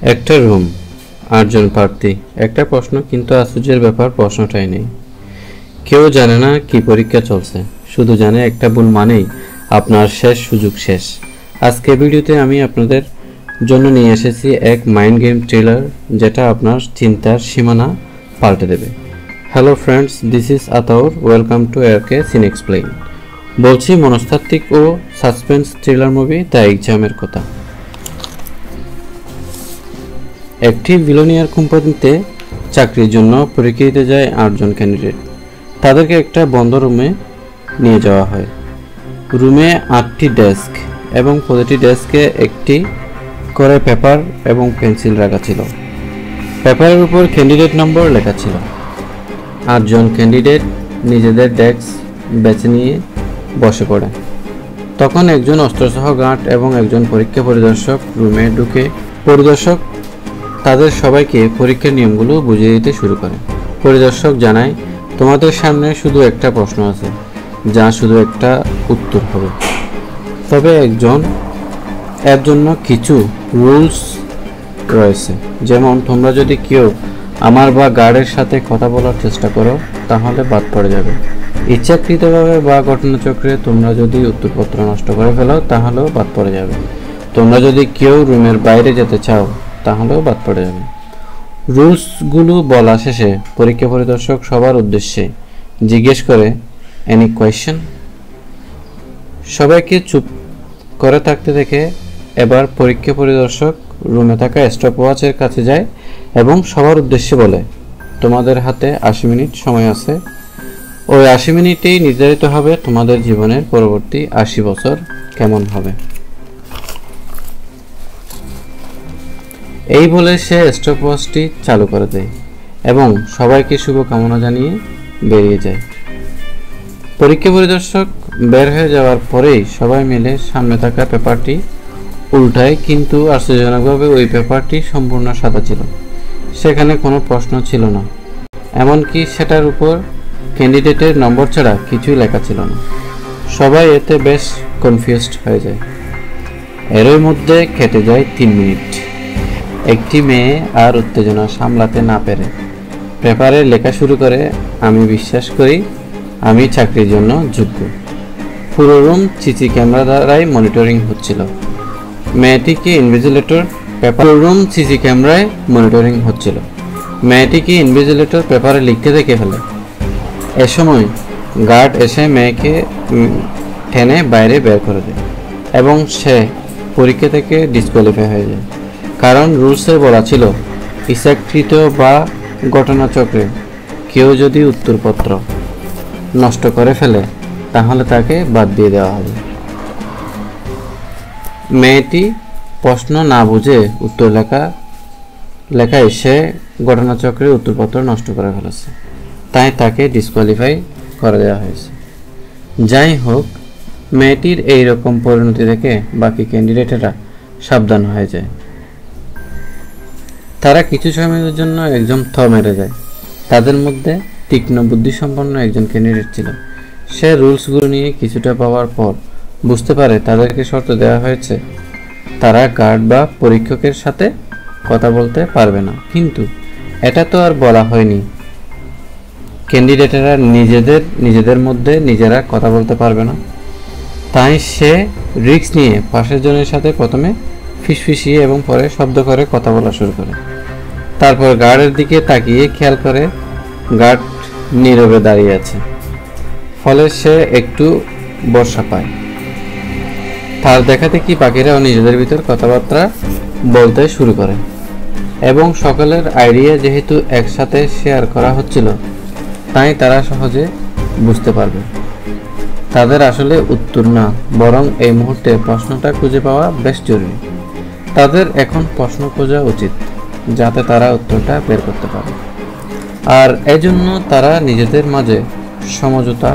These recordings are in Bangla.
একটা রুম, 8 জন প্রার্থী। একটা প্রশ্ন, কিন্তু আশ্চর্যের ব্যাপার প্রশ্নটাই নেই। কেউ জানে না কি পরীক্ষা চলছে, শুধু জানে একটা ভুল মানেই আপনার শেষ সুযোগ শেষ। আজকে ভিডিওতে আমি আপনাদের জন্য নিয়ে এসেছি এক মাইন্ড গেম থ্রিলার, যেটা আপনার চিন্তার সীমানা পাল্টে দেবে। Hello friends, this is Ataur. Welcome to ARK scene explain. বলছি মনস্তাত্ত্বিক ও সাসপেন্স থ্রিলার মুভি দ্য এক্সামের কথা। একটি বিলিয়নিয়ার কোম্পানিতে চাকরির জন্য পরীক্ষা দিতে যায় 8 জন ক্যান্ডিডেট। তাদেরকে একটা বন্ধ রুমে নিয়ে যাওয়া হয়। রুমে 8টি ডেস্ক এবং প্রতিটি ডেস্কে একটি করে পেপার এবং পেন্সিল রাখা ছিল। পেপারের উপর ক্যান্ডিডেট নম্বর লেখা ছিল। 8 জন ক্যান্ডিডেট নিজেদের ডেস্ক বেছে নিয়ে বসে পড়ে। তখন একজন অস্ত্রসহ গার্ড এবং একজন পরীক্ষা পরিদর্শক রুমে ঢুকে পরিদর্শক তাদের সবাইকে পরীক্ষার নিয়মগুলো বুঝিয়ে দিতে শুরু করে। পরিদর্শক জানায়, তোমাদের সামনে শুধু একটা প্রশ্ন আছে, যা শুধু একটা উত্তর হবে। তবে এর জন্য কিছু রুলস রয়েছে, যেমন তোমরা যদি কেউ আমার বা গার্ডের সাথে কথা বলার চেষ্টা করো তাহলে বাদ পড়ে যাবে। ইচ্ছাকৃতভাবে বা ঘটনাচক্রে তোমরা যদি উত্তরপত্র নষ্ট করে ফেলো তাহলেও বাদ পড়ে যাবে। তোমরা যদি কেউ রুমের বাইরে যেতে চাও তাহলেও বাদ পড়ে যাবে। রুলসগুলো বলা শেষে পরীক্ষা পরিদর্শক সবার উদ্দেশ্যে জিজ্ঞেস করে, এনি কোয়েশ্চেন? সবাইকে চুপ করে থাকতে দেখে এবার পরীক্ষা পরিদর্শক রুমে থাকা স্টপওয়াচের কাছে যায় এবং সবার উদ্দেশ্যে বলে, তোমাদের হাতে 80 মিনিট সময় আছে। ওই 80 মিনিটেই নির্ধারিত হবে তোমাদের জীবনের পরবর্তী 80 বছর কেমন হবে। এই বলে সে স্টপওয়াচটি চালু করে দেয় এবং সবাইকে শুভকামনা জানিয়ে বেরিয়ে যায়। পরীক্ষা পরিদর্শক বের হয়ে যাওয়ার পরেই সবাই মিলে সামনে থাকা পেপারটি উল্টায়, কিন্তু আশ্চর্যজনকভাবে ওই পেপারটি সম্পূর্ণ সাদা ছিল। সেখানে কোনো প্রশ্ন ছিল না, এমনকি সেটার উপর ক্যান্ডিডেটের নম্বর ছাড়া কিছুই লেখা ছিল না। সবাই এতে বেশ কনফিউজড হয়ে যায়। এরই মধ্যে কেটে যায় 3 মিনিট। একটি মেয়ে আর উত্তেজনা সামলাতে না পেরে পেপারে লেখা শুরু করে, আমি বিশ্বাস করি আমি চাকরির জন্য যোগ্য। পুরো রুম সিসি ক্যামেরা দ্বারাই মনিটরিং হচ্ছিল। মেয়েটিকে ইনভিজিলেটর পেপারে লিখতে দেখে ফেলে। এ সময় গার্ড এসে মেয়েকে টেনে বাইরে বের করে দেয় এবং সে পরীক্ষা থেকে ডিসকোয়ালিফাই হয়ে যায়। কারণ রুলসে বলা ছিল, ইচ্ছাকৃত বা ঘটনাচক্রে কেউ যদি উত্তরপত্র নষ্ট করে ফেলে তাহলে তাকে বাদ দিয়ে দেওয়া হবে। মেয়েটি প্রশ্ন না বুঝে উত্তর লেখায় সে ঘটনাচক্রে উত্তরপত্র নষ্ট করে ফেলেছে, তাই তাকে ডিসকোয়ালিফাই করে দেওয়া হয়েছে। যাই হোক, মেয়েটির এই রকম পরিণতি দেখে বাকি ক্যান্ডিডেটেরা সাবধান হয়ে যায়। তারা কিছু সময়ের জন্য একদম মেরে যায়। তাদের মধ্যে তীক্ষ্ণ বুদ্ধিসম্পন্ন একজন ক্যান্ডিডেট ছিল। সে রুলসগুলো নিয়ে কিছুটা পাওয়ার পর বুঝতে পারে তাদেরকে শর্ত দেওয়া হয়েছে তারা গার্ড বা পরীক্ষকের সাথে কথা বলতে পারবে না, কিন্তু এটা তো আর বলা হয়নি ক্যান্ডিডেটেরা নিজেদের মধ্যে নিজেরা কথা বলতে পারবে না। তাই সে রিস্ক নিয়ে পাশের জনের সাথে প্রথমে ফিসফিসিয়ে এবং পরে শব্দ করে কথা বলা শুরু করে। তারপর গার্ডের দিকে তাকিয়ে খেয়াল করে গার্ড নীরবে দাঁড়িয়ে আছে, ফলে সে একটু ভরসা পায়। তার দেখাদেখি বাকিরাও নিজেদের ভিতর কথাবার্তা বলতে শুরু করে এবং সকলের আইডিয়া যেহেতু একসাথে শেয়ার করা হচ্ছিল, তাই তারা সহজে বুঝতে পারবে তাদের আসলে উত্তর না, বরং এই মুহূর্তে প্রশ্নটা খুঁজে পাওয়া বেশ জরুরি। তাদের এখন প্রশ্ন খোঁজা উচিত যাতে তারা উত্তরটা বের করতে পারে। আর এজন্য তারা নিজেদের মাঝে সমঝোতা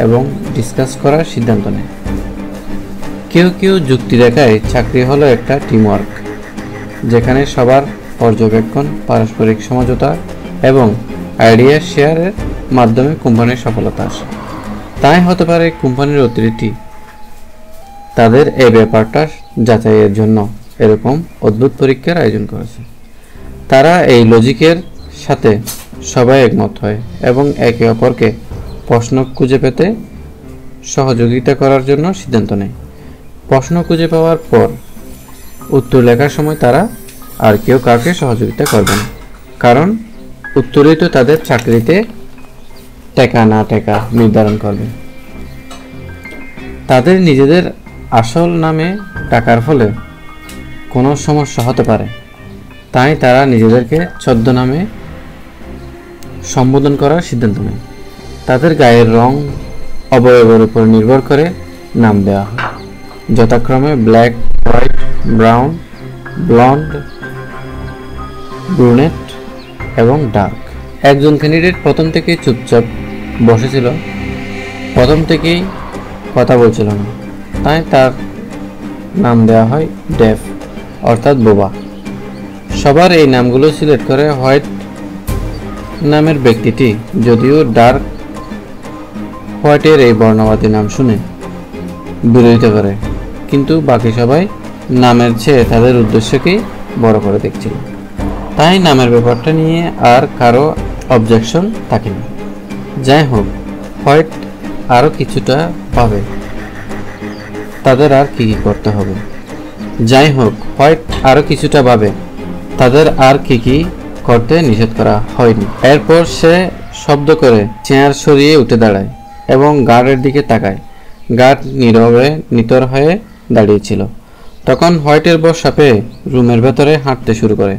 এবং ডিসকাস করার সিদ্ধান্ত নেয়। কেউ কেউ যুক্তি দেখায় চাকরি হলো একটা টিমওয়ার্ক, যেখানে সবার পর্যবেক্ষণ, পারস্পরিক সমঝোতা এবং আইডিয়া শেয়ারের মাধ্যমে কোম্পানির সফলতা আসে। তাই হতে পারে কোম্পানির অথরিটি তাদের এই ব্যাপারটা যাচাইয়ের জন্য এরকম অদ্ভুত পরীক্ষার আয়োজন করেছে। তারা এই লজিকের সাথে সবাই একমত হয় এবং একে অপরকে প্রশ্ন খুঁজে পেতে সহযোগিতা করার জন্য সিদ্ধান্ত নেয়। প্রশ্ন খুঁজে পাওয়ার পর উত্তর লেখার সময় তারা আর কেউ কাউকে সহযোগিতা করবে না, কারণ উত্তরই তো তাদের চাকরিতে টেকা না টেকা নির্ধারণ করবে। তাদের নিজেদের আসল নামে ডাকার ফলে কোনো সমস্যা হতে পারে, তাই তারা নিজেদেরকে ছদ্মনামে সম্বোধন করার সিদ্ধান্ত নেয়। তাদের গায়ের রং অবয়বের উপর নির্ভর করে নাম দেওয়া হয়, যথাক্রমে black, white, brown, blonde, brunette এবং ডার্ক। একজন ক্যান্ডিডেট প্রথম থেকেই চুপচাপ বসেছিল, প্রথম থেকেই কথা বলছিল না, তাই তার নাম দেওয়া হয় ডেফ অর্থাৎ বোবা। সবার এই নামগুলো সিলেক্ট করে হোয়াইট নামের ব্যক্তিটি, যদিও ডার্ক হোয়াইটের এই বর্ণবাদী নাম শুনে বিরোধিতা করে, কিন্তু বাকি সবাই নামের চেয়ে তাদের উদ্দেশ্যকেই বড় করে দেখছিল, তাই নামের ব্যাপারটা নিয়ে আর কারো অবজেকশন থাকেনি। যাই হোক, হোয়াইট আরও কিছুটা পাবে, তাদের আর কি করতে হবে। তাদের আর কি করতে নিষেধ করা হয়নি। এরপর সে শব্দ করে চেয়ার সরিয়ে উঠে দাঁড়ায় এবং গার্ডের দিকে তাকায়। গার্ড নীরবে নিতর হয়ে দাঁড়িয়েছিল। তখন হোয়াইটের বর্ষা পেয়ে রুমের ভেতরে হাঁটতে শুরু করে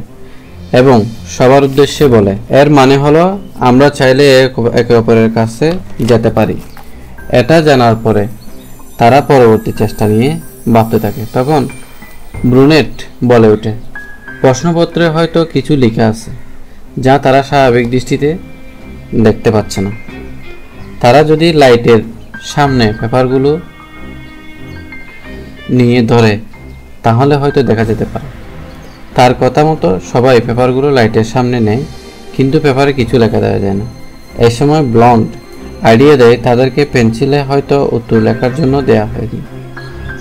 এবং সবার উদ্দেশ্যে বলে, এর মানে হলো আমরা চাইলে একে অপরের কাছে যেতে পারি। এটা জানার পরে তারা পরবর্তী চেষ্টা নিয়ে ভাবতে থাকে। তখন ব্রুনেট বলে ওঠে, প্রশ্নপত্রে হয়তো কিছু লেখা আছে যা তারা স্বাভাবিক দৃষ্টিতে দেখতে পাচ্ছে না। তারা যদি লাইটের সামনে পেপারগুলো নিয়ে ধরে তাহলে হয়তো দেখা যেতে পারে। তার কথা মতো সবাই পেপারগুলো লাইটের সামনে নেয়, কিন্তু পেপারে কিছু লেখা দেওয়া যায় না। এই সময় ব্লন্ড আইডিয়া দেয় তাদেরকে পেন্সিলে হয়তো উত্তর লেখার জন্য দেয়া হয়নি।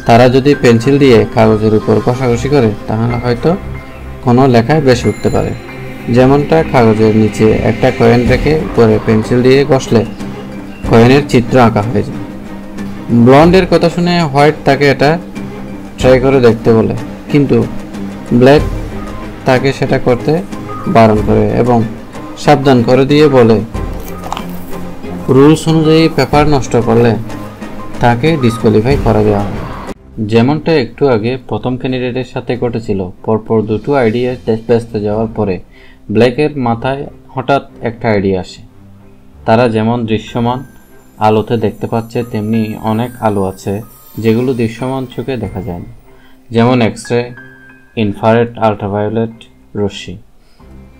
তারা যদি পেন্সিল দিয়ে কাগজের উপর ঘষাঘষি করে তাহলে হয়তো কোনো লেখায় বেশি উঠতে পারে, যেমনটা কাগজের নিচে একটা কয়েন রেখে উপরে পেন্সিল দিয়ে ঘষলে কয়েনের চিত্র আঁকা হয়ে যায়। ব্লন্ডের কথা শুনে হোয়াইট তাকে এটা ট্রাই করে দেখতে বলে, কিন্তু ব্ল্যাক তাকে সেটা করতে বারণ করে এবং সাবধান করে দিয়ে বলে, রুলস অনুযায়ী পেপার নষ্ট করলে তাকে ডিসকোয়ালিফাই করা দেওয়া হবে। যেমনটা একটু আগে প্রথম ক্যান্ডিডেটের সাথে ঘটেছিল, পরপর দুটো আইডিয়া টেস্ট বেসতে যাওয়ার পরে ব্ল্যাকের মাথায় হঠাৎ একটা আইডিয়া আসে। তারা যেমন দৃশ্যমান আলোতে দেখতে পাচ্ছে, তেমনি অনেক আলো আছে যেগুলো দৃশ্যমান চোখে দেখা যায় না, যেমন এক্সরে, ইনফ্রারেড, আল্ট্রাভায়োলেট রশ্মি।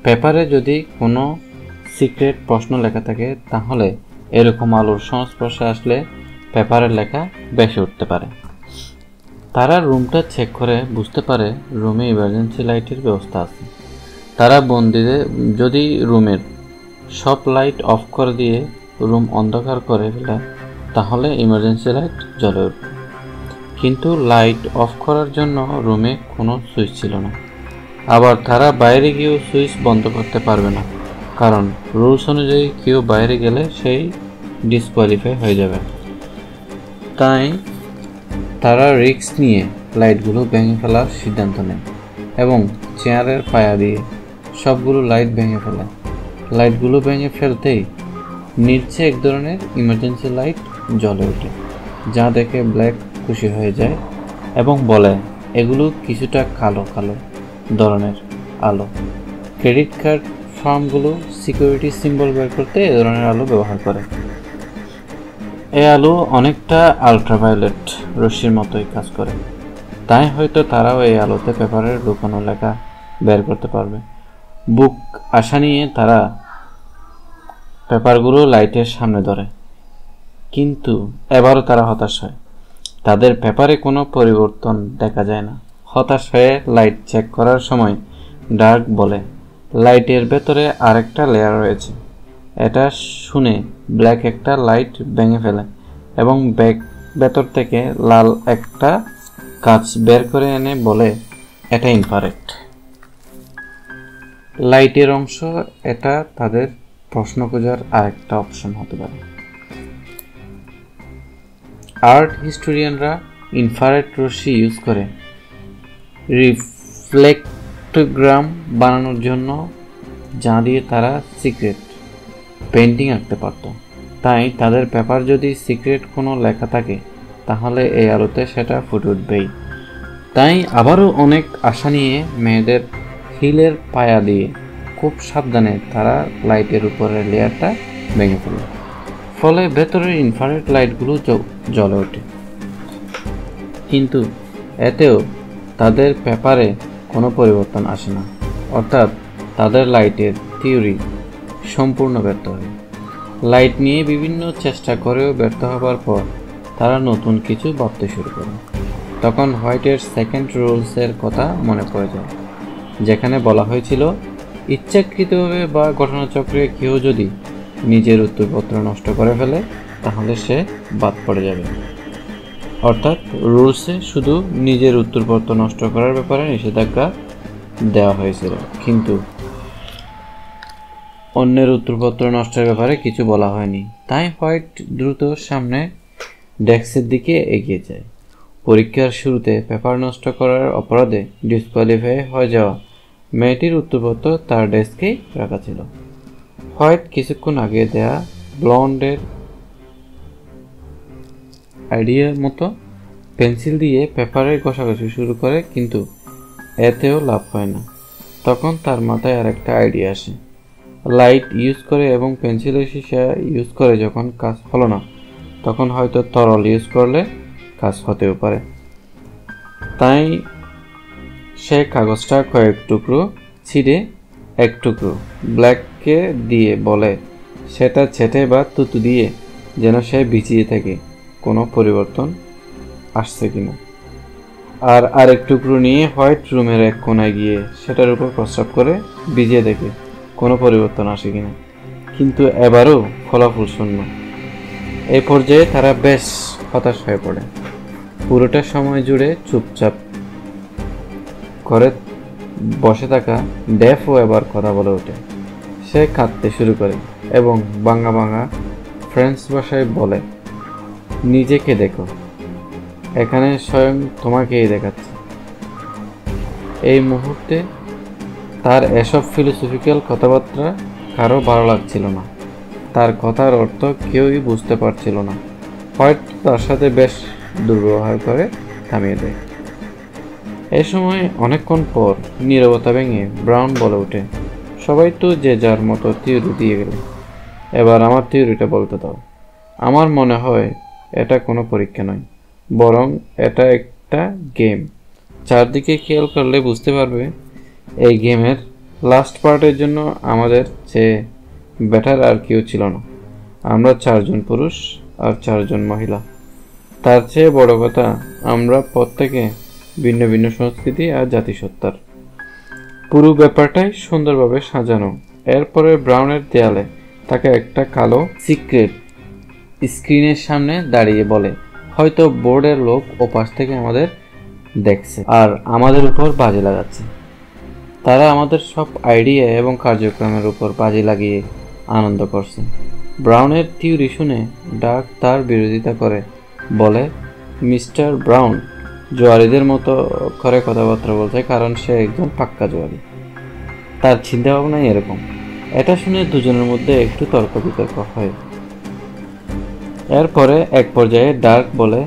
পেপারে যদি কোনো সিক্রেট প্রশ্ন লেখা থাকে তাহলে এরকম আলোর সংস্পর্শে আসলে পেপারের লেখা বেশি উঠতে পারে। তারা রুমটা চেক করে বুঝতে পারে রুমে ইমার্জেন্সি লাইটের ব্যবস্থা আছে। তারা বন্দীদের যদি রুমের সব লাইট অফ করে দিয়ে রুম অন্ধকার করে ফেলে তাহলে ইমার্জেন্সি লাইট জ্বলে উঠবে, কিন্তু লাইট অফ করার জন্য রুমে কোনো সুইচ ছিল না। আবার তারা বাইরে গিয়েও সুইচ বন্ধ করতে পারবে না, কারণ রুলস অনুযায়ী কেউ বাইরে গেলে সেই ডিসকোয়ালিফাই হয়ে যাবে। তাই তারা রিস্ক নিয়ে লাইটগুলো ভেঙে ফেলার সিদ্ধান্ত নেয় এবং চেয়ারের পায়া দিয়ে সবগুলো লাইট ভেঙে ফেলে। লাইটগুলো ভেঙে ফেলতেই নিচে এক ধরনের ইমার্জেন্সি লাইট জ্বলে ওঠে, যা দেখে ব্ল্যাক খুশি হয়ে যায় এবং বলে এগুলো কিছুটা কালো কালো ধরনের আলো। ক্রেডিট কার্ড ফার্মগুলো সিকিউরিটি সিম্বল বের করতে এ ধরনের আলো ব্যবহার করে। এই আলো অনেকটা আল্ট্রাভায়োলেট রশ্মির মতোই কাজ করে, তাই হয়তো তারাও এই আলোতে পেপারের লুকানো লেখা বের করতে পারবে। বুক আশা নিয়ে তারা পেপারগুলো লাইটের সামনে ধরে, কিন্তু এবারও তারা হতাশ হয়। তাদের পেপারে কোনো পরিবর্তন দেখা যায় না। হতাশ হয়ে লাইট চেক করার সময় ডার্ক বলে, লাইটের ভেতরে আরেকটা লেয়ার রয়েছে। এটা শুনে ব্ল্যাক একটা লাইট ভেঙে ফেলে এবং ভেতর থেকে লাল একটা কাঁচ বের করে এনে বলে, এটা ইনফ্রারেড লাইটের অংশ। এটা তাদের প্রশ্ন খোঁজার আরেকটা অপশন হতে পারে। আর্ট হিস্টোরিয়ানরা ইনফ্রারেড রশ্মি ইউজ করে রিফ্লেক্টোগ্রাম বানানোর জন্য, যা দিয়ে তারা সিক্রেট পেন্টিং আঁকতে পারত। তাই তাদের পেপার যদি সিক্রেট কোনো লেখা থাকে তাহলে এই আলোতে সেটা ফুটে উঠবেই। তাই আবারও অনেক আশা নিয়ে মেয়েদের হিলের পায়া দিয়ে খুব সাবধানে তারা লাইটের উপরের লেয়ারটা ভেঙে ফেলে, ফলে ভেতরের ইনফ্রারেড লাইটগুলো জ্বলে ওঠে। কিন্তু এতেও তাদের পেপারে কোনো পরিবর্তন আসে না, অর্থাৎ তাদের লাইটের থিওরি সম্পূর্ণ ব্যর্থ হয়। লাইট নিয়ে বিভিন্ন চেষ্টা করেও ব্যর্থ হবার পর তারা নতুন কিছু ভাবতে শুরু করে। তখন হোয়াইটের সেকেন্ড রুলসের কথা মনে পড়ে যায়, যেখানে বলা হয়েছিল ইচ্ছাকৃতভাবে বা ঘটনাচক্রে কেউ যদি নিজের উত্তরপত্র নষ্ট করে ফেলে তাহলে সে বাদ পড়ে যাবে। অর্থাৎ রুলসে শুধু নিজের উত্তরপত্র নষ্ট করার ব্যাপারে নিষেধাজ্ঞা দেওয়া হয়েছিল, কিন্তু অন্যের উত্তরপত্র নষ্টের ব্যাপারে কিছু বলা হয়নি। তাই হোয়াইট দ্রুত সামনে ডেস্কের দিকে এগিয়ে যায়। পরীক্ষার শুরুতে পেপার নষ্ট করার অপরাধে ডিসকোয়ালিফাই হয়ে যাওয়া মেয়েটির উত্তরপত্র তার ডেস্কেই রাখা ছিল। হোয়াইট কিছুক্ষণ আগে দেয়া ব্লন্ডের আইডিয়ার মতো পেন্সিল দিয়ে পেপারের ঘষাঘষি শুরু করে, কিন্তু এতেও লাভ হয় না। তখন তার মাথায় আরেকটা আইডিয়া আসে। লাইট ইউজ করে এবং পেন্সিলের সীসা ইউজ করে যখন কাজ হলো না, তখন হয়তো তরল ইউজ করলে কাজ হতেও পারে। তাই সে কাগজটা কয়েক টুকরো ছিঁড়ে এক টুকরো ব্ল্যাককে দিয়ে বলে সেটা ছেটে বা তুতু দিয়ে যেন সে ভিজিয়ে থাকে কোনো পরিবর্তন আসছে কিনা। আর আরেক টুকরো নিয়ে হোয়াইট রুমের এক কোনায় গিয়ে সেটার উপর প্রস্রাব করে ভিজিয়ে দেখে কোনো পরিবর্তন আসে কিনা, কিন্তু এবারও ফলাফল শূন্য। এই পর্যায়ে তারা বেশ হতাশ হয়ে পড়ে। পুরোটা সময় জুড়ে চুপচাপ করে বসে থাকা ডেফও এবার কথা বলে ওঠে। সে কাঁদতে শুরু করে এবং বাংলা বাংলা ফ্রেঞ্চ ভাষায় বলে, নিজেকে দেখো, এখানে স্বয়ং তোমাকেই দেখাচ্ছে। এই মুহূর্তে তার এসব ফিলোসফিক্যাল কথাবার্তা কারো ভালো লাগছিল না। তার কথার অর্থ কেউই বুঝতে পারছিল না। হোয়াইট তার সাথে বেশ দুর্ব্যবহার করে থামিয়ে দেয়। এই সময় অনেকক্ষণ পর নীরবতা ভেঙে ব্রাউন বলে ওঠে, সবাই তো যে যার মতো থিওরি দিয়ে গেল, এবার আমার থিওরিটা বলতে দাও। আমার মনে হয় এটা কোনো পরীক্ষা নয়, বরং এটা একটা গেম। চারদিকে খেয়াল করলে বুঝতে পারবে এই গেমের লাস্ট পার্টের জন্য আমাদের চেয়ে বেটার আর কেউ ছিল না। আমরা 4 জন পুরুষ আর 4 জন মহিলা। তার চেয়ে বড় কথা, আমরা প্রত্যেকে ভিন্ন ভিন্ন সংস্কৃতি আর জাতিসত্তার। পুরো ব্যাপারটাই সুন্দরভাবে সাজানো। এরপরে ব্রাউনের দেয়ালে তাকে একটা কালো সিক্রেট স্ক্রিনের সামনে দাঁড়িয়ে বলে, হয়তো বোর্ডের লোক ওপাশ থেকে আমাদের দেখছে আর আমাদের উপর বাজি লাগাচ্ছে। তারা আমাদের সব আইডিয়া এবং কার্যক্রমের উপর বাজি লাগিয়ে আনন্দ করছে। ব্রাউনের থিওরি শুনে ডাক তার বিরোধিতা করে বলে, মিস্টার ব্রাউন জোয়ারিদের মতো করে কথাবার্তা বলছে কারণ সে একজন পাক্কা জোয়ারি। তার চিন্তাভাবনাই এরকম। এটা শুনে দুজনের মধ্যে একটু তর্ক বিতর্ক হয়। এরপরে এক পর্যায়ে ডার্ক বলে,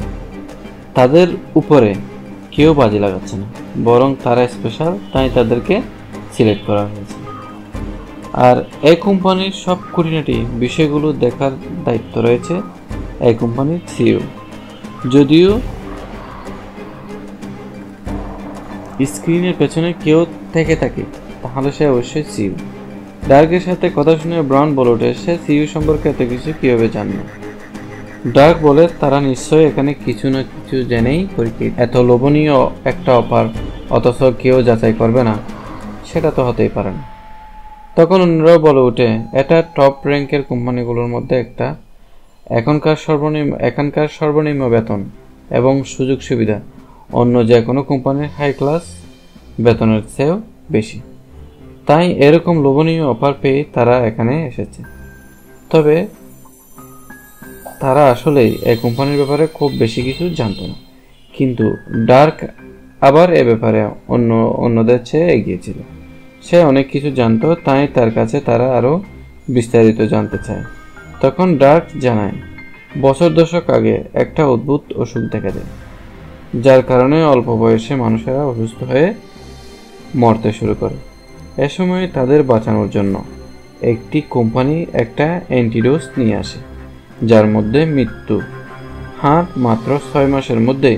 তাদের উপরে কেউ বাজি লাগাচ্ছে না, বরং তারা স্পেশাল, তাই তাদেরকে সিলেক্ট করা হয়েছে। আর এই কোম্পানির সব খুঁটিনাটি বিষয়গুলো দেখার দায়িত্ব রয়েছে এই কোম্পানির সিইও। যদিও স্ক্রিনের পেছনে কেউ থেকে থাকে তাহলে সে অবশ্যই সিইও। ডার্কের সাথে কথা শুনে ব্রাউন বলে ওঠে, সে সিইও সম্পর্কে এত কিছু কিভাবে জানবে। ডার্ক বলে, তারা নিশ্চয়ই এখানে কিছু না কিছু জেনেই পরীক্ষিত। এত লোভনীয় একটা অফার অথচ কেউ যাচাই করবে না, সেটা তো হতেই পারে না। তখন অন্যরাও বলে ওঠে, এটা টপ র্যাঙ্কের কোম্পানিগুলোর মধ্যে একটা। এখানকার সর্বনিম্ন বেতন এবং সুযোগ সুবিধা অন্য যে কোনো কোম্পানির হাই ক্লাস বেতনের চেয়েও বেশি। তাই এরকম লোভনীয় অফার পেয়ে তারা এখানে এসেছে। তবে তারা আসলেই এই কোম্পানির ব্যাপারে খুব বেশি কিছু জানতো না, কিন্তু ডার্ক আবার এ ব্যাপারে অন্যদের চেয়ে এগিয়ে ছিল। সে অনেক কিছু জানতো, তাই তার কাছে তারা আরও বিস্তারিত জানতে চায়। তখন ডার্ক জানায়, বছর দশক আগে একটা অদ্ভুত অসুখ দেখা যায়, যার কারণে অল্প বয়সে মানুষেরা অসুস্থ হয়ে মরতে শুরু করে। এ সময় তাদের বাঁচানোর জন্য একটি কোম্পানি একটা অ্যান্টিডোজ নিয়ে আসে, যার মধ্যে মৃত্যু হার মাত্র 6 মাসের মধ্যে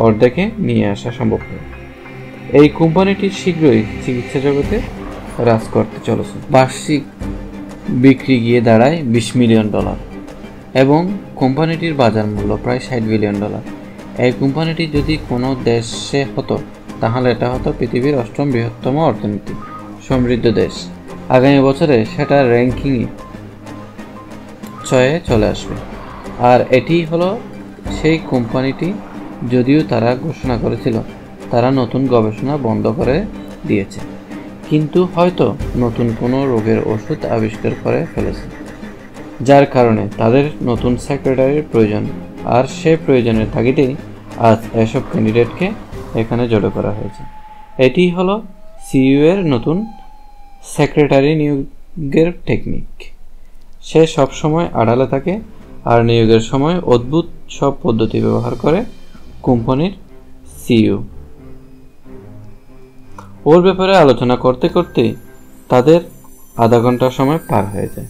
অর্ধেকে নিয়ে আসা সম্ভব হয়। এই কোম্পানিটি শীঘ্রই চিকিৎসা জগতে রাজ করতে চলেছে। বার্ষিক বিক্রি গিয়ে দাঁড়ায় $20 মিলিয়ন এবং কোম্পানিটির বাজার মূল্য প্রায় $60 বিলিয়ন। এই কোম্পানিটি যদি কোনো দেশে হতো তাহলে এটা হতো পৃথিবীর 8ম বৃহত্তম অর্থনীতি সমৃদ্ধ দেশ। আগামী বছরে সেটা র্যাঙ্কিং 6-এ চলে আসবে। আর এটি হলো সেই কোম্পানিটি, যদিও তারা ঘোষণা করেছিল তারা নতুন গবেষণা বন্ধ করে দিয়েছে, কিন্তু হয়তো নতুন কোনো রোগের ওষুধ আবিষ্কার করে ফেলেছে, যার কারণে তাদের নতুন সেক্রেটারির প্রয়োজন। আর সে প্রয়োজনের তাগিদেই আজ এসব ক্যান্ডিডেটকে এখানে জড়ো করা হয়েছে। এটি হলো সিইও এর নতুন সেক্রেটারি নিয়োগের টেকনিক। সে সব সময় আড়ালে থাকে আর নিয়োগের সময় অদ্ভুত সব পদ্ধতি ব্যবহার করে কোম্পানির সিইও। ওর ব্যাপারে আলোচনা করতে করতে তাদের আধা ঘন্টা সময় পার হয়ে যায়,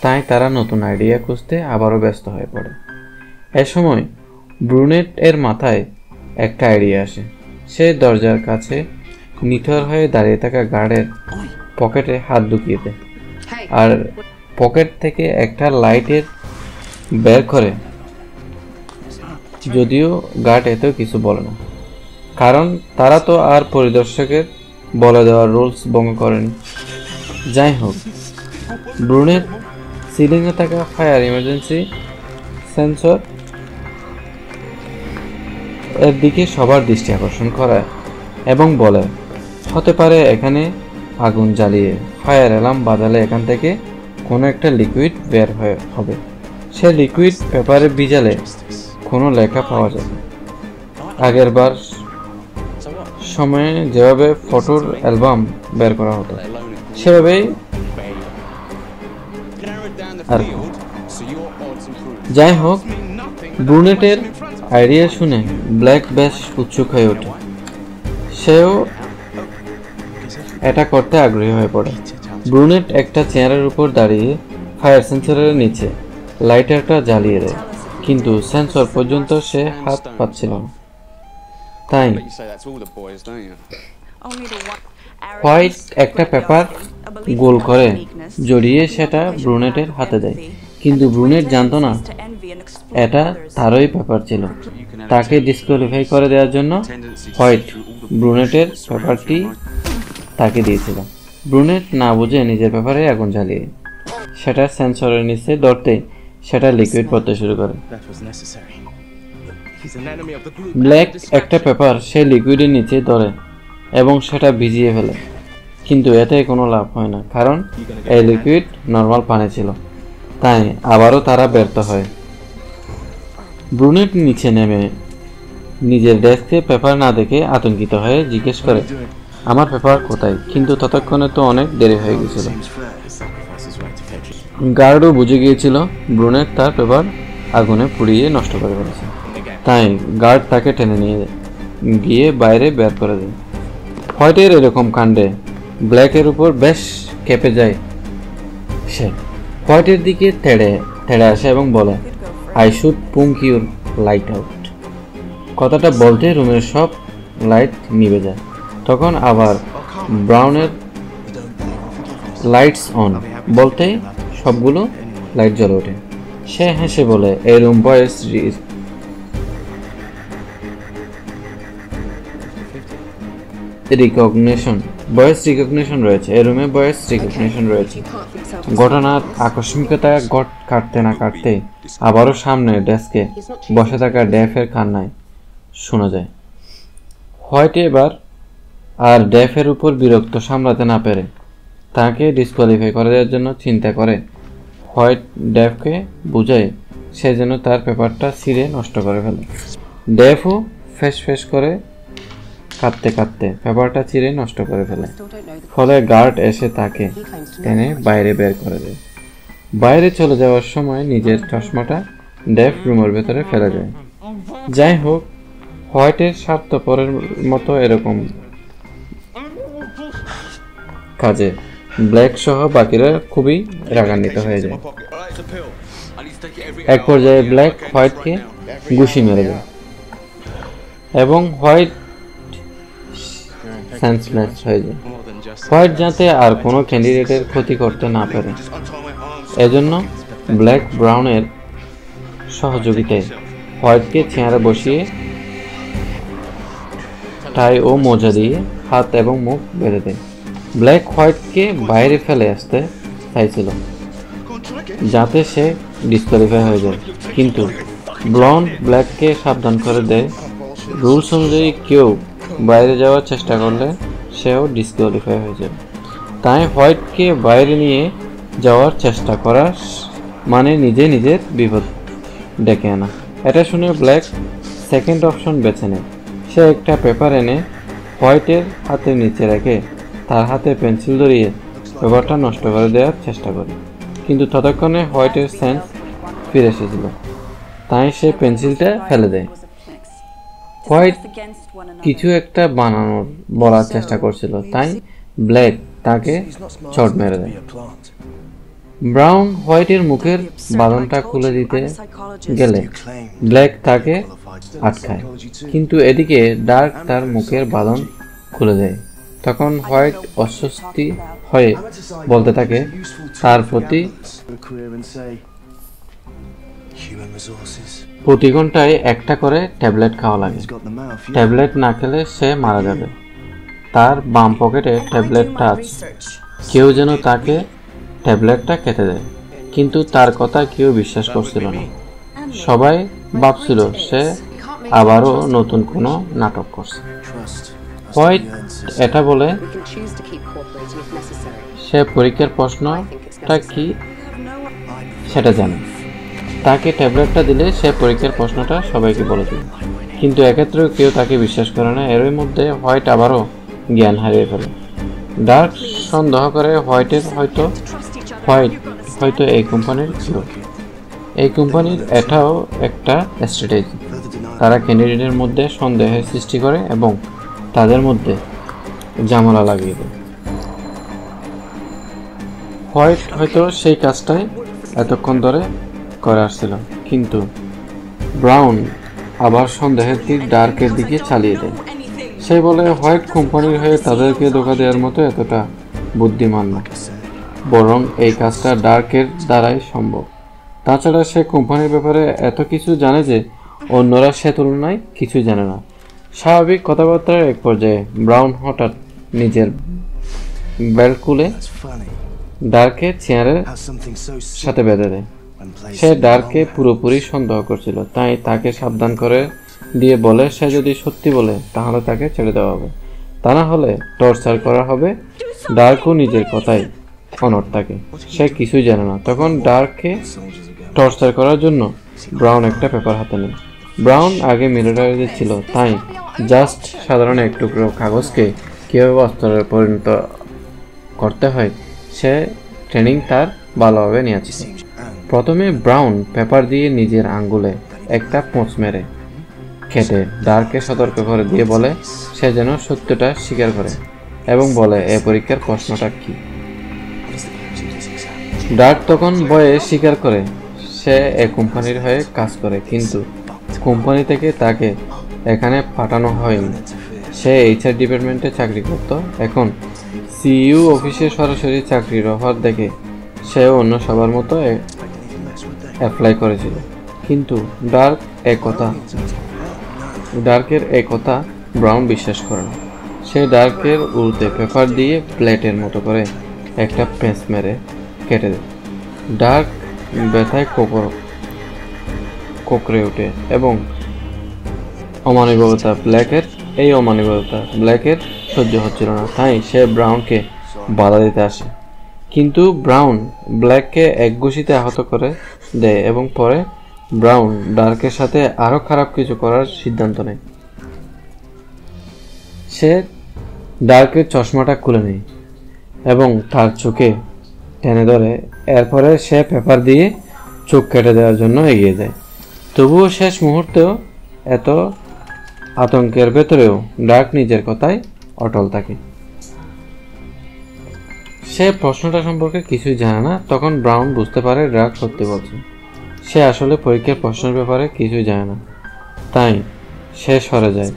তাই তারা নতুন আইডিয়া খুঁজতে আবারও ব্যস্ত হয়ে পড়ে। এ সময় ব্রুনেট এর মাথায় একটা আইডিয়া আসে। সে দরজার কাছে নিথর হয়ে দাঁড়িয়ে থাকা গার্ডের পকেটে হাত ঢুকিয়ে দেয় আর পকেট থেকে একটা লাইটের বের করে, যদিও গার্ড এতেও কিছু বলে না, কারণ তারা তো আর পরিদর্শকের বলে দেওয়ার রুলস ভঙ্গ করেনি। যাই হোক, ব্রুনেট সিলিংয়ে থাকা ফায়ার ইমার্জেন্সি সেন্সর এর দিকে সবার দৃষ্টি আকর্ষণ করায় এবং বলে, হতে পারে এখানে আগুন জ্বালিয়ে ফায়ার অ্যালার্ম বাজালে এখান থেকে কোনো একটা লিকুইড বের হবে। সে লিকুইড পেপারে ভিজালে কোনো লেখা পাওয়া যাবে। আগের বার সময়ে যেভাবে ফটোর অ্যালবাম বের করা হতো সেভাবেই আর। যাই হোক, ব্রুনেটের আইডিয়া শুনে ব্ল্যাক বেশ উৎসুক হয়ে ওঠে। সেও এটা করতে আগ্রহী হয়ে পড়ে। ব্রুনেট একটা চেয়ারের উপর দাঁড়িয়ে ফায়ার সেন্সরের নিচে লাইটারটা জ্বালিয়ে দেয়, কিন্তু সেন্সর পর্যন্ত সে হাত পাচ্ছিল না। তাই হোয়াইট একটা পেপার গোল করে জড়িয়ে সেটা ব্রুনেটের হাতে দেয়, কিন্তু ব্রুনেট জানতো না এটা তারই পেপার ছিল। তাকে ডিসকোয়ালিফাই করে দেওয়ার জন্য হোয়াইট ব্রুনেটের পেপারটি তাকে দিয়েছিল। ব্রুনেট না বুঝে নিজের পেপারে আগুন জ্বালিয়ে সেটা সেন্সরের নিচে ধরতে সেটা লিকুইড পড়তে শুরু করে। ব্ল্যাক একটা পেপার সে লিকুইডের নিচে ধরে এবং সেটা ভিজিয়ে ফেলে, কিন্তু এতে কোনো লাভ হয় না, কারণ এই লিকুইড নর্মাল পানি ছিল। তাই আবারও তারা ব্যর্থ হয়। ব্রুনেট নিচে নেমে নিজের ডেস্কে পেপার না দেখে আতঙ্কিত হয়ে জিজ্ঞেস করে, আমার পেপার কোথায়? কিন্তু ততক্ষণে তো অনেক দেরি হয়ে গেছিল। গার্ডও বুঝে গিয়েছিল ব্রুনেট তার পেপার আগুনে পুড়িয়ে নষ্ট করে ফেলেছে। তাই গার্ড তাকে টেনে নিয়ে গিয়ে বাইরে বের করে দেয়। হোয়াইটের এরকম কাণ্ডে ব্ল্যাকের উপর বেশ কেঁপে যায়। সে হোয়াইটের দিকে তেড়ে আসে এবং বলে, I should punk your light out. কথাটা বলতে রুমের সব লাইট নিভে যায়। তখন আবার ব্রাউনের লাইটস অন বলতে সবগুলো লাইট জ্বলে ওঠে। সে হেসে বলে, এই রুম ভয়েস রিকগনিশন রয়েছে। এই রুমে ভয়েস রিকগনিশন রয়েছে। ঘটনার আকস্মিকতা কাটতে না কাটতে আবারও সামনে ডেস্কে বসে থাকা ডেফের কান্নায় শোনা যায়। হোয়াইট এবার আর ডেফের উপর বিরক্ত সামলাতে না পেরে তাকে ডিসকোয়ালিফাই করে দেওয়ার জন্য চিন্তা করে হোয়াইট ডেফকে বুঝায় সে যেন তার পেপারটা ছিঁড়ে নষ্ট করে ফেলে। ডেফও ফেস করে কাঁদতে কাঁদতে পেপারটা ছিঁড়ে নষ্ট করে ফেলে। ফলে গার্ড এসে তাকে টেনে বাইরে বের করে দেয়। বাইরে চলে যাওয়ার সময় নিজের চশমাটা ডেফ রুমের ভেতরে ফেলে দেয়। যাই হোক, হোয়াইটের স্বার্থপরের মতো এরকম কাজে ব্ল্যাক সহ বাকিরা খুবই রাগান্বিত হয়ে যায়। এক পর্যায়ে ব্ল্যাক হোয়াইটকে ঘুষি মেরে দেয় এবং হোয়াইট সেন্সলেস হয়ে যায়। হোয়াইট যাতে আর কোনো ক্যান্ডিডেটের ক্ষতি করতে না পারে এজন্য ব্ল্যাক ব্রাউনের সহযোগিতায় হোয়াইটকে চেয়ারে বসিয়ে টাই ও মোজা দিয়ে হাত এবং মুখ বেঁধে দেয়। ব্ল্যাক হোয়াইটকে বাইরে ফেলে আসতে চাইছিল যাতে সে ডিসকোয়ালিফাই হয়ে যায়, কিন্তু ব্লন্ড ব্ল্যাককে সাবধান করে দেয় রুলস অনুযায়ী কেউ বাইরে যাওয়ার চেষ্টা করলে সেও ডিসকোয়ালিফাই হয়ে যাবে। তাই হোয়াইটকে বাইরে নিয়ে যাওয়ার চেষ্টা করা মানে নিজের বিপদ ডেকে আনা। এটা শুনে ব্ল্যাক সেকেন্ড অপশন বেছে নেয়। সে একটা পেপার এনে হোয়াইটের হাতের নিচে রেখে তার হাতে পেন্সিল ধরিয়ে পেপারটা নষ্ট করে দেওয়ার চেষ্টা করে, কিন্তু ততক্ষণে হোয়াইটের সেন্স ফিরে এসেছিল, তাই সে পেন্সিলটা ফেলে দেয়। হোয়াইট কিছু একটা বলার চেষ্টা করছিল, তাই ব্ল্যাক তাকে চট মেরে দেয়। ব্রাউন হোয়াইটের মুখের বাঁধনটা খুলে দিতে গেলে ব্ল্যাক তাকে আটকায়, কিন্তু এদিকে ডার্ক তার মুখের বাঁধন খুলে দেয়। তখন হোয়াইট অস্বস্তি হয়ে বলতে থাকে তার প্রতি ঘন্টায় একটা করে ট্যাবলেট খাওয়া লাগে। ট্যাবলেট না খেলে সে মারা যাবে। তার বাম পকেটে ট্যাবলেটটা আছে। কেউ যেন তাকে ট্যাবলেটটা খেতে দেয়, কিন্তু তার কথা কেউ বিশ্বাস করছিল না। সবাই ভাবছিল সে আবারও নতুন কোনো নাটক করছে। হোয়াইট এটা বলে সে পরীক্ষার প্রশ্নটা কি সেটা জানে। তাকে ট্যাবলেটটা দিলে সে পরীক্ষার প্রশ্নটা সবাইকে বলে দেবে, কিন্তু এক্ষেত্রেও কেউ তাকে বিশ্বাস করে না। এরই মধ্যে হোয়াইট আবারও জ্ঞান হারিয়ে ফেলে। ডার্ক সন্দেহ করে হোয়াইট হয়তো এই কোম্পানির ছিল। এই কোম্পানির এটাও একটা স্ট্র্যাটেজি। তারা ক্যান্ডিডেটের মধ্যে সন্দেহের সৃষ্টি করে এবং তাদের মধ্যে ঝামেলা লাগিয়ে দেয়। হোয়াইট হয়তো সেই কাজটাই এতক্ষণ ধরে করে আসছিল, কিন্তু ব্রাউন আবার সন্দেহের তীর ডার্কের দিকে চালিয়ে দেয়। সে বলে হোয়াইট কোম্পানির হয়ে তাদেরকে ধোঁকা দেওয়ার মতো এতটা বুদ্ধিমান না, বরং এই কাজটা ডার্কের দ্বারাই সম্ভব। তাছাড়া সে কোম্পানির ব্যাপারে এত কিছু জানে যে অন্যরা সে তুলনায় কিছু জানে না। স্বাভাবিক কথাবার্তার এক পর্যায়ে ব্রাউন হঠাৎ নিজের বেল্ট খুলে ডার্কে চেয়ারের সাথে বেঁধে দেয়। সে ডার্কে পুরোপুরি সন্দেহ করছিল, তাই তাকে সাবধান করে দিয়ে বলে সে যদি সত্যি বলে তাহলে তাকে ছেড়ে দেওয়া হবে, তা না হলে টর্চার করা হবে। ডার্কও নিজের কথাই অনড় থাকে, সে কিছুই জানে না। তখন ডার্ককে টর্চার করার জন্য ব্রাউন একটা পেপার হাতে নেয়। ব্রাউন আগে মিলিটারিতে ছিল, তাই জাস্ট সাধারণ এক টুকরো কাগজকে কীভাবে অস্ত্রে পরিণত করতে হয় সে ট্রেনিং তার ভালোভাবে নিয়েছে। প্রথমে ব্রাউন পেপার দিয়ে নিজের আঙ্গুলে একটা পোঁচ মেরে কেটে ডার্ককে সতর্ক করে দিয়ে বলে সে যেন সত্যটা স্বীকার করে এবং বলে এই পরীক্ষার প্রশ্নটা কি। ডার্ক তখন ভয়ে স্বীকার করে সে এই কোম্পানির হয়ে কাজ করে, কিন্তু কোম্পানি থেকে তাকে এখানে পাঠানো হয়নি। সে এইচআর ডিপার্টমেন্টে চাকরি করত। এখন সিইও অফিসে সরাসরি চাকরির অফার দেখে সে অন্য সবার মতো অ্যাপ্লাই করেছিল, কিন্তু ডার্কের এই কথা ব্রাউন বিশ্বাস করে না। সে ডার্কের উল্টে পেপার দিয়ে প্লেটের মতো করে একটা পেঁচ মেরে কেটে দেয়। ডার্ক ব্যথায় কোকড়ে ওঠে এবং ব্ল্যাকের সহ্য হচ্ছিল না, তাই সে ব্রাউনকে বাধা দিতে আসে। কিন্তু ব্রাউন ব্ল্যাককে একঘুষিতে আহত করে দেয় এবং পরে ব্রাউন ডার্কের সাথে আরো খারাপ কিছু করার সিদ্ধান্ত নেয়। সে ডার্কের চশমাটা খুলে নেয় এবং তার চোখে টেনে ধরে। এরপরে সে পেপার দিয়ে চোখ কেটে দেওয়ার জন্য এগিয়ে যায়। তবুও শেষ মুহূর্তেও এত আতঙ্কের ভেতরেও ডার্ক নিজের কথায় অটল থাকে। সে প্রশ্নটা সম্পর্কে কিছুই জানে না। তখন ব্রাউন বুঝতে পারে ডার্ক সত্যি বলছে। সে আসলে পরীক্ষার প্রশ্নের ব্যাপারে কিছুই জানে না, তাই সে সরে যায়।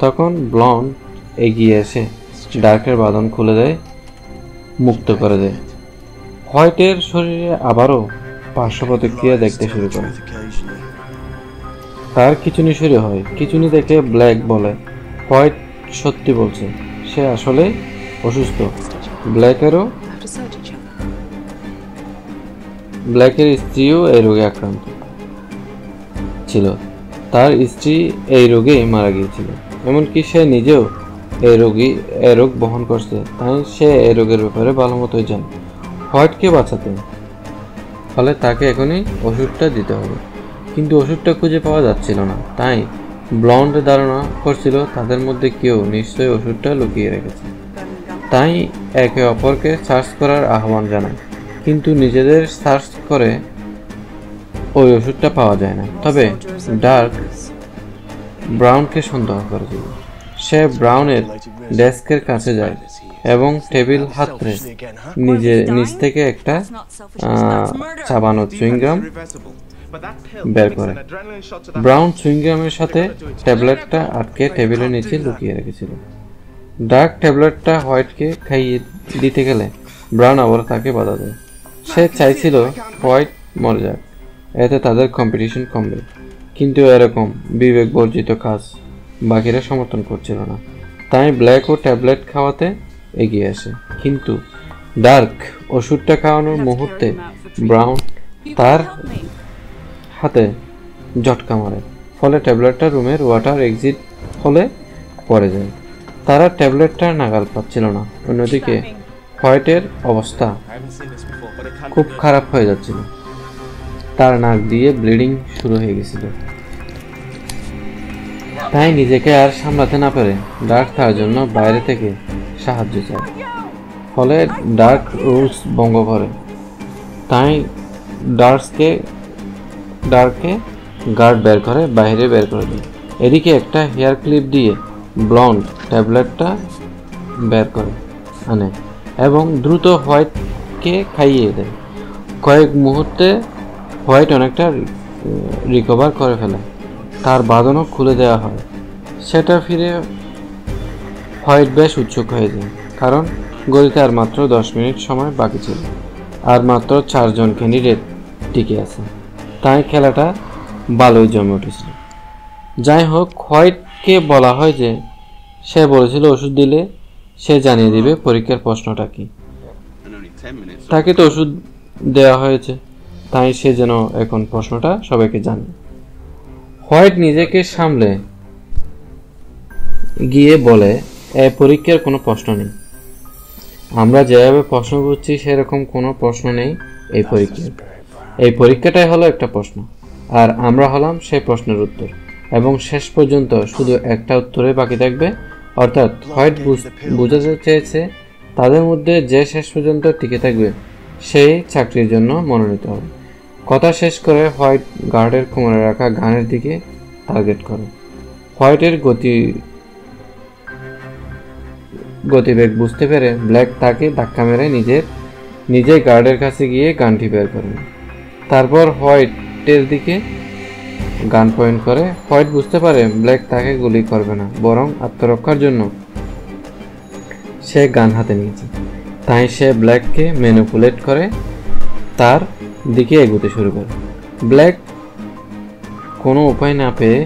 তখন ব্লন্ড এগিয়ে এসে ডার্কের বাঁধন খুলে দেয়, মুক্ত করে দেয়। হোয়াইটের শরীরে আবারও পার্শ্ব প্রতিক্রিয়া দেখতে শুরু করে। তার খিঁচুনি শুরু হয়। খিঁচুনি দেখে ব্ল্যাক বলে হোয়াইট সত্যি বলছে, সে আসলে অসুস্থ। ব্ল্যাকের স্ত্রীও এই রোগে আক্রান্ত ছিল। তার স্ত্রী এই রোগেই মারা গিয়েছিল, এমনকি সে নিজেও এই রোগ বহন করছে, তাই সে এই রোগের ব্যাপারে ভালো মতোই জানে। হোয়াইটকে বাঁচাতে ফলে তাকে এখনই ওষুধটা দিতে হবে, কিন্তু ওষুধটা খুঁজে পাওয়া যাচ্ছিল না। তাই ব্লন্ড ধারণা করছিল তাদের মধ্যে কেউ নিশ্চয়ই ওষুধটা লুকিয়ে রেখেছে। তাই একে অপরকে সার্চ করার আহ্বান জানায়, কিন্তু নিজেদের সার্চ করে ওই ওষুধটা পাওয়া যায় না। তবে ডার্ক ব্রাউনকে সন্দেহ করেছিল। সে ব্রাউনের ডেস্কের কাছে যায় এবং টেবিল হাতড়ে নিজ থেকে একটা চাবানো চুইংগাম বের করে। ব্রাউন চুইংগামের সাথে ট্যাবলেটটা আটকে টেবিলের নিচে লুকিয়ে রেখেছিল। ডার্ক ট্যাবলেটটা হোয়াইটকে খাইয়ে দিতে গেলে ব্রাউন আবার তাকে বাধা দেয়। সে চাইছিল হোয়াইট মরে যাক, এতে তাদের কম্পিটিশন কমবে, কিন্তু এরকম বিবেক বর্জিত কাজ বাকিরা সমর্থন করছিল না। তাই ব্ল্যাকও ট্যাবলেট খাওয়াতে এগিয়ে আসে, কিন্তু ডার্ক ওষুধটা খাওয়ানোর মুহূর্তে ব্রাউন তার হাতে ঝটকা মারে, ফলে ট্যাবলেটটা রুমের ওয়াটার এক্সিট হলে পড়ে যায়। তারা ট্যাবলেটটা নাগাল পাচ্ছিল না। অন্যদিকে হোয়াইটের অবস্থা খুব খারাপ হয়ে যাচ্ছিল, তার নাক দিয়ে ব্লিডিং শুরু হয়ে গেছিল। তাই নিজেকে আর সামলাতে না পেরে ডার্ক তার জন্য বাইরে থেকে সাহায্য চায়, ফলে ডার্ক রুলস ভঙ্গ করে। তাই ডার্কে গার্ড বের করে বাইরে বের করে দেয়। এদিকে একটা হেয়ার ক্লিপ দিয়ে ব্লন্ড ট্যাবলেটটা বের করে আনে এবং দ্রুত হোয়াইটকে খাইয়ে দেয়। কয়েক মুহূর্তে হোয়াইট অনেকটা রিকভার করে ফেলে। তার বাঁধনও খুলে দেওয়া হয়। সেটা ফিরে হোয়াইট বেশ উৎসুক হয়ে যায়, কারণ গলিতে আর মাত্র 10 মিনিট সময় বাকি ছিল, আর মাত্র 4 জন ক্যান্ডিডেট টিকে আছে। তাই খেলাটা ভালোই জমে উঠেছিল। যাই হোক, হোয়াইটকে বলা হয় যে সে বলেছিল ওষুধ দিলে সে জানিয়ে দিবে পরীক্ষার প্রশ্নটা কি। তাকে তো ওষুধ দেওয়া হয়েছে, তাই সে যেন এখন প্রশ্নটা সবাইকে জানে। হোয়াইট নিজেকে সামলে গিয়ে বলে, এই পরীক্ষার কোনো প্রশ্ন নেই। আমরা যেভাবে প্রশ্ন করছি সেরকম কোনো প্রশ্ন নেই এই পরীক্ষায়। এই পরীক্ষাটাই হলো একটা প্রশ্ন, আর আমরা হলাম সেই প্রশ্নের উত্তর, এবং শেষ পর্যন্ত শুধু একটা উত্তরে বাকি থাকবে। অর্থাৎ হোয়াইট বোঝাতে চেয়েছে তাদের মধ্যে যে শেষ পর্যন্ত টিকে থাকবে সেই চাকরির জন্য মনোনীত হবে। কথা শেষ করে হোয়াইট গার্ডের কোমরে রাখা গানের দিকে টার্গেট করে। হোয়াইটের গতিবেগ বুঝতে পেরে ব্ল্যাক তাকে ধাক্কা মেরে নিজে গার্ডের কাছে গিয়ে গানটি বের করেন। তারপর হোয়াইটের দিকে গান পয়েন্ট করে। হোয়াইট বুঝতে পারে ব্ল্যাক তাকে গুলি করবে না, বরং আত্মরক্ষার জন্য সে গান হাতে নিয়েছে। তাই সে ব্ল্যাককে ম্যানিপুলেট করে তার দিকে এগোতে শুরু করে। ব্ল্যাক কোনো উপায় না পেয়ে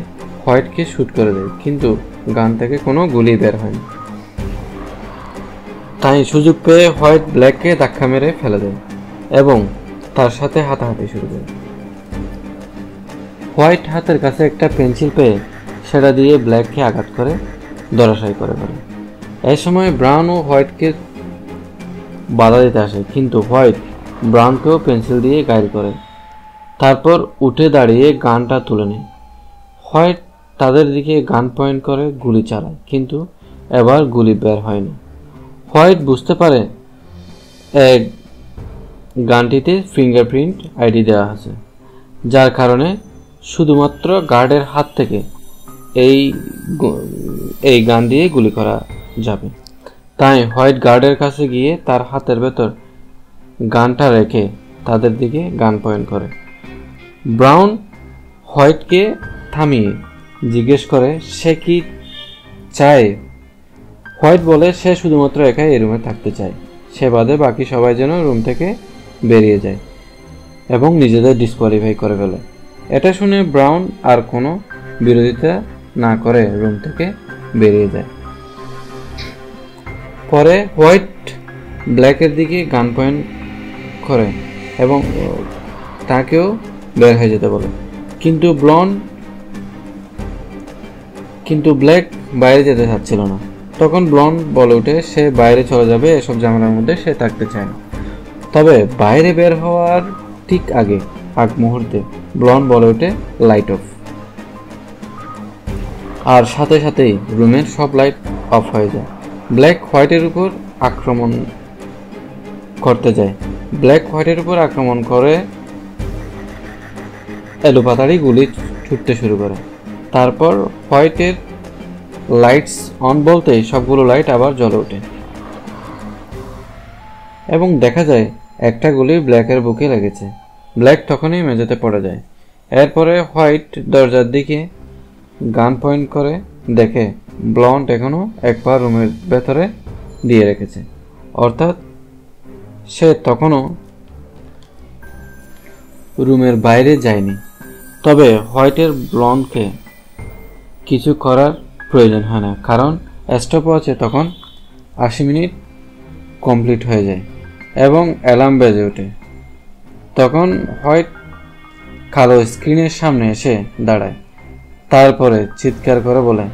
হোয়াইটকে শুট করে দেয়, কিন্তু গান থেকে কোনো গুলি বের হয়নি। তাই সুযোগ পেয়ে হোয়াইট ব্ল্যাককে ধাক্কা মেরে ফেলে দেয় এবং তার সাথে হাতাহাতি শুরু করে। হোয়াইট হাতের কাছে একটা পেন্সিল পেয়ে সেটা দিয়ে ব্ল্যাককে আঘাত করে ধরাশায়ী করে ফেলে। এই সময় ব্রাউন ও হোয়াইটকে বাধা দিতে আসে, কিন্তু হোয়াইট ব্রাউনকেও পেন্সিল দিয়ে গাইড করে। তারপর উঠে দাঁড়িয়ে গানটা তুলে নেয়। হোয়াইট তাদের দিকে গান পয়েন্ট করে গুলি চালায়, কিন্তু এবার গুলি বের হয় না। হোয়াইট বুঝতে পারে গানটিতে ফিঙ্গারপ্রিন্ট আইডি দেওয়া আছে, যার কারণে শুধুমাত্র গার্ডের হাত থেকে এই গান দিয়ে গুলি করা যাবে। তাই হোয়াইট গার্ডের কাছে গিয়ে তার হাতের ভেতর গানটা রেখে তাদের দিকে গান পয়েন্ট করে। ব্রাউন হোয়াইটকে থামিয়ে জিজ্ঞেস করে সে কি চায়। হোয়াইট বলে সে শুধুমাত্র একাই এই রুমে থাকতে চায়, সে বাদে বাকি সবাই যেন রুম থেকে বেরিয়ে যায় এবং নিজেদের ডিসকোয়ালিফাই করে ফেলে। এটা শুনে ব্রাউন আর কোনো বিরোধিতা না করে রুম থেকে বেরিয়ে যায়। পরে হোয়াইট ব্ল্যাকের দিকে গান পয়েন্ট করে এবং তাকেও বের হয়ে যেতে বলে, কিন্তু ব্ল্যাক বাইরে যেতে চাচ্ছিল না। তখন ব্লন্ড বলে ওঠে সে বাইরে চলে যাবে, এসব ঝামেলার মধ্যে সে থাকতে চায় না। তবে বাইরে বের হওয়ার ঠিক আগ মুহূর্তে ব্লন্ড বলে ওঠে লাইট অফ, আর সাথে সাথেই রুমের সব লাইট অফ হয়ে যায়। ব্ল্যাক হোয়াইটের উপর আক্রমণ করতে যায়। ব্ল্যাক হোয়াইটের উপর আক্রমণ করে এলোপাতাড়ি গুলি ছুটতে শুরু করে। তারপর হোয়াইটের লাইটস অন বলতেই সবগুলো লাইট আবার জ্বলে ওঠে এবং দেখা যায় একটা গুলি ব্ল্যাকের বুকে লেগেছে। ব্ল্যাক তখনই মেঝেতে পড়ে যায়। এরপরে হোয়াইট দরজার দিকে গান পয়েন্ট করে দেখে ব্লন্ড এখনো এক পা রুমের ভেতরে দিয়ে রেখেছে, অর্থাৎ সে তখনও রুমের বাইরে যায়নি। তবে হোয়াইটের ব্লন্ডকে কিছু করার প্রয়োজন হয় না, কারণ স্টপ ওয়াচে তখন 80 মিনিট কমপ্লিট হয়ে যায় এবং অ্যালার্ম বেজে ওঠে। তখন হোয়াইট কালো স্ক্রিনের সামনে এসে দাঁড়ায়, তারপরে চিৎকার করে বলে,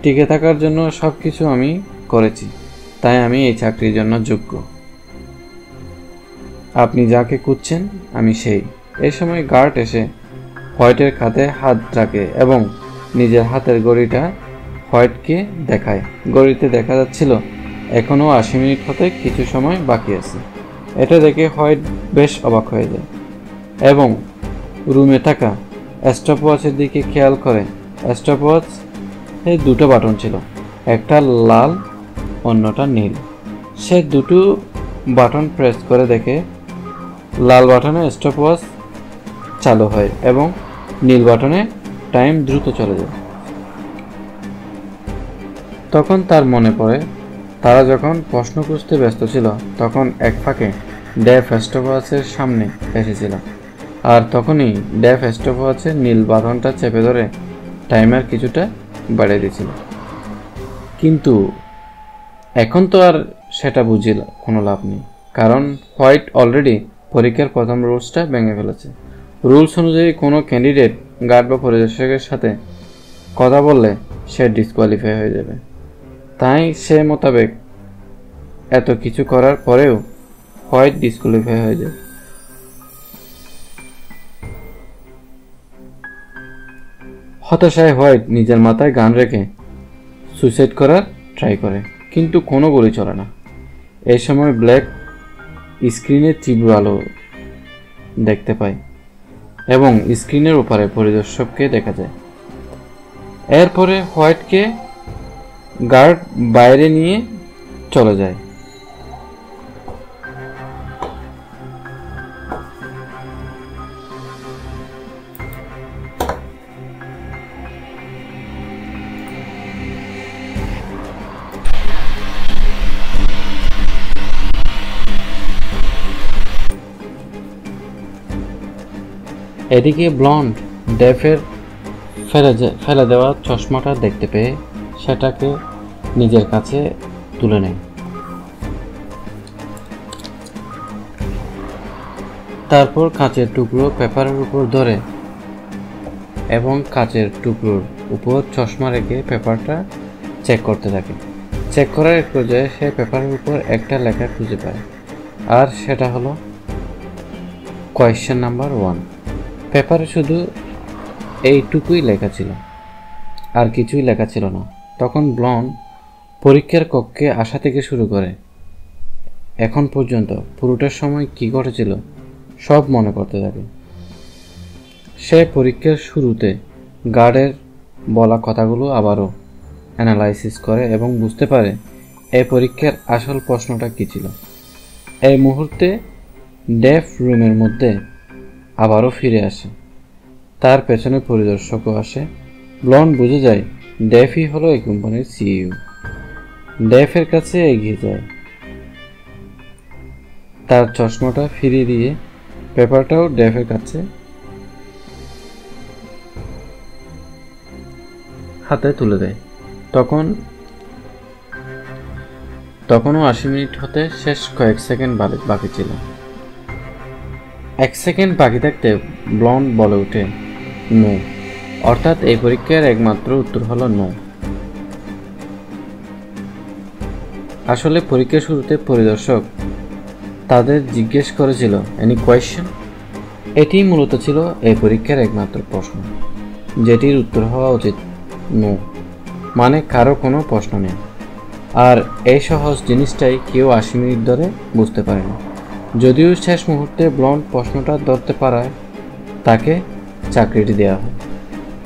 টিকে থাকার জন্য সব কিছু আমি করেছি, তাই আমি এই চাকরির জন্য যোগ্য। আপনি যাকে খুঁজছেন আমি সেই। এই সময় গার্ড এসে হোয়াইটের কাঁধে হাত রাখে এবং নিজের হাতের ঘড়িটা হোয়াইটকে দেখায়। ঘড়িতে দেখা যাচ্ছিল এখনও 80 মিনিট হতে কিছু সময় বাকি আছে। এটা দেখে হোয়াইট বেশ অবাক হয়ে যায় এবং রুমে থাকা স্টপ ওয়াচের দিকে খেয়াল করে। স্টপ ওয়াচ দুটো বাটন ছিল, একটা লাল অন্যটা নীল। সে দুটো বাটন প্রেস করে দেখে লাল বাটনে স্টপ ওয়াচ চালু হয় এবং নীল বাটনে টাইম দ্রুত চলে যায়। তখন তার মনে পড়ে তারা যখন প্রশ্ন খুঁজতে ব্যস্ত ছিল তখন এক ফাঁকে ডেভ স্টপওয়াচের সামনে এসেছিল, আর তখনই ডেভ স্টপওয়াচের নীল বাটনটা চেপে ধরে টাইমার কিছুটা বাড়িয়ে দিয়েছিল। কিন্তু এখন তো আর সেটা বুঝে কোনো লাভ নেই, কারণ হোয়াইট অলরেডি পরীক্ষার প্রথম রুলসটা ভেঙে ফেলেছে। রুলস অনুযায়ী কোনো ক্যান্ডিডেট গার্ড বা পরিদর্শকের সাথে কথা বললে সে ডিসকোয়ালিফাই হয়ে যাবে। তাই সে মোতাবেক এত কিছু করার পরেও হোয়াইট ডিসকোয়ালিফাই হয়ে যায়। হতাশায় হোয়াইট নিজের মাথায় গান রেখে সুইসাইড করার ট্রাই করে, কিন্তু কোনো গুলি চলে না। এই সময় ব্ল্যাক স্ক্রিনে তীব্র আলো দেখতে পায় এবং স্ক্রিনের উপরে পরিদর্শককে দেখা যায়। এরপরে হোয়াইটকে গার্ড বাইরে নিয়ে চলে যায়। এদিকে ব্লন্ড ডেভের ফেলে দেওয়া চশমাটা দেখতে পেয়ে সেটাকে নিজের কাছে তুলে নেয়। তারপর কাঁচের টুকরো পেপারের উপর ধরে এবং কাঁচের টুকরোর উপর চশমা রেখে পেপারটা চেক করতে থাকে। চেক করার এক পর্যায়ে সে পেপারের উপর একটা লেখা খুঁজে পায়, আর সেটা হলো কোয়েশ্চেন নাম্বার 1। পেপারে শুধু এইটুকুই লেখা ছিল, আর কিছুই লেখা ছিল না। তখন ব্লন্ড পরীক্ষার কক্ষে আসা থেকে শুরু করে এখন পর্যন্ত পুরোটার সময় কি ঘটেছিল সব মনে করতে থাকে। সে পরীক্ষার শুরুতে গার্ডের বলা কথাগুলো আবারও অ্যানালাইসিস করে এবং বুঝতে পারে এই পরীক্ষার আসল প্রশ্নটা কী ছিল। এই মুহূর্তে ডেফ রুমের মধ্যে আবারও ফিরে আসে, তার পেছনে পরিদর্শকও আসে। ব্লন্ড বুঝে যায় ডেফই হলো এই কোম্পানির সিইও। ডেফের কাছে এগিয়ে যায়, তার চশমাটা ফিরিয়ে দিয়ে পেপারটাও ডেফের কাছে হাতে তুলে দেয়। তখনও 80 মিনিট হতে শেষ কয়েক সেকেন্ড বাকি ছিল। 1 সেকেন্ড বাকি থাকতে ব্লন্ড বলে ওঠে নো, অর্থাৎ এই পরীক্ষার একমাত্র উত্তর হলো নো। আসলে পরীক্ষার শুরুতে পরিদর্শক তাদের জিজ্ঞেস করেছিল এনি কোয়েশ্চেন। এটি মূলত ছিল এই পরীক্ষার একমাত্র প্রশ্ন, যেটির উত্তর হওয়া উচিত নো, মানে কারো কোনো প্রশ্ন নেই। আর এই সহজ জিনিসটাই কেউ 80 মিনিট ধরে বুঝতে পারে না। যদিও শেষ মুহূর্তে ব্লন্ড প্রশ্নটা ধরতে পারায় তাকে চাকরিটি দেওয়া হয়,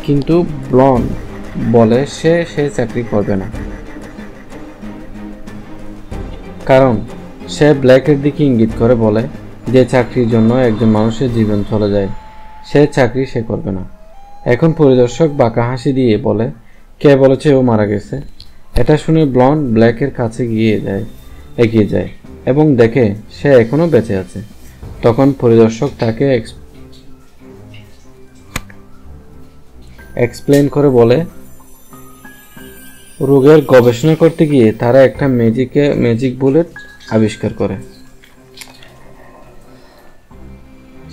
কিন্তু ব্লন্ড বলে সে চাকরি করবে না, কারণ সে ব্ল্যাকের দিকে ইঙ্গিত করে বলে যে চাকরির জন্য একজন মানুষের জীবন চলে যায়, সে চাকরি সে করবে না। এখন পরিদর্শক বাঁকা হাসি দিয়ে বলে কে বলেছে ও মারা গেছে। এটা শুনে ব্লন্ড ব্ল্যাকের কাছে এগিয়ে যায় এবং দেখে সে এখনো বেঁচে আছে। তখন পরিদর্শক তাকে এক্সপ্লেন করে বলে রোগের গবেষণা করতে গিয়ে তারা একটা ম্যাজিক বুলেট আবিষ্কার করে।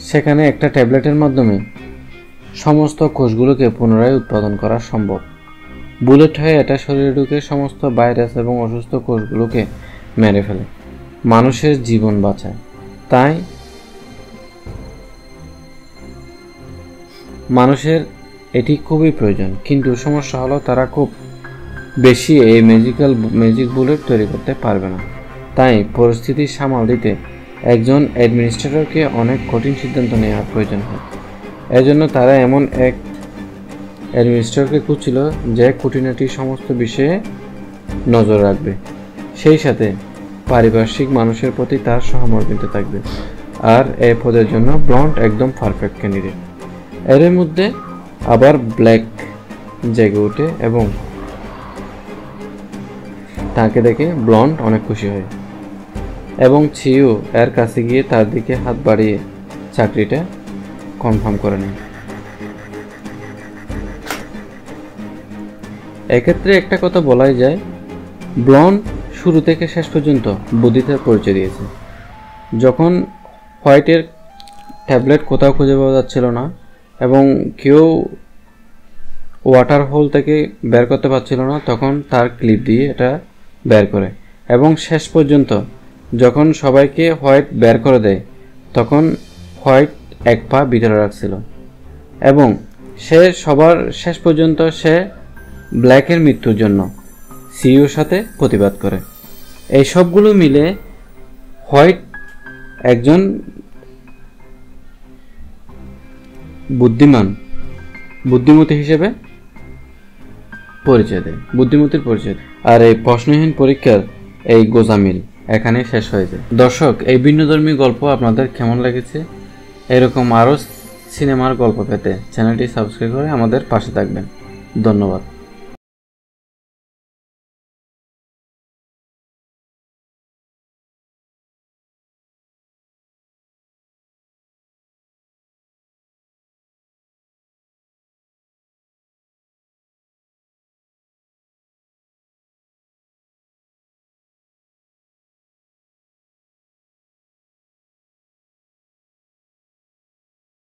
সেখানে একটা ট্যাবলেটের মাধ্যমে সমস্ত কোষগুলোকে পুনরায় উৎপাদন করা সম্ভব। বুলেট হয়ে এটা শরীরে ঢুকে সমস্ত ভাইরাস এবং অসুস্থ কোষগুলোকে মেরে ফেলে, মানুষের জীবন বাঁচায়। তাই মানুষের এটি খুবই প্রয়োজন, কিন্তু সমস্যা হলো তারা খুব বেশি এই ম্যাজিক বুলেট তৈরি করতে পারবে না। তাই পরিস্থিতি সামাল দিতে একজন অ্যাডমিনিস্ট্রেটরকে অনেক কঠিন সিদ্ধান্ত নেওয়ার প্রয়োজন হয়। এজন্য তারা এমন এক অ্যাডমিনিস্ট্রেটরকে খুঁজছিল যে খুঁটিনাটি সমস্ত বিষয়ে নজর রাখবে, সেই সাথে পারিপার্শ্বিক মানুষের প্রতি তার সহমর্মিত থাকবে। আর এই পদের জন্য ব্লন্ড একদম পারফেক্ট ক্যান্ডিডেট। এর মধ্যে আবার ব্ল্যাক জেগে ওঠে এবং তাকে দেখে ব্লন্ড অনেক খুশি হয় এবং সিইও এর কাছে গিয়ে তার দিকে হাত বাড়িয়ে চাকরিটা কনফার্ম করে নেয়। এক্ষেত্রে একটা কথা বলাই যায়, ব্লন্ড শুরু থেকে শেষ পর্যন্ত বুদ্ধিতার পরিচয় দিয়েছে। যখন হোয়াইটের ট্যাবলেট কোথাও খুঁজে পাওয়া যাচ্ছিল না এবং কেউ ওয়াটার হোল থেকে বের করতে পারছিল না, তখন তার ক্লিপ দিয়ে এটা বের করে এবং শেষ পর্যন্ত যখন সবাইকে হোয়াইট বের করে দেয় তখন হোয়াইট এক পা ভিতরে রাখছিল এবং সে সবার শেষ পর্যন্ত সে ব্ল্যাকের মৃত্যুর জন্য সিইওর সাথে প্রতিবাদ করে। এই সবগুলো মিলে হোয়াইট একজন বুদ্ধিমতী হিসেবে পরিচয় দেয়, বুদ্ধিমতির পরিচয়। আর এই প্রশ্নহীন পরীক্ষার এই গোজামিল এখানে শেষ হয়ে যায়। দর্শক, এই ভিন্নধর্মী গল্প আপনাদের কেমন লেগেছে? এরকম আরও সিনেমার গল্প পেতে চ্যানেলটি সাবস্ক্রাইব করে আমাদের পাশে থাকবেন। ধন্যবাদ।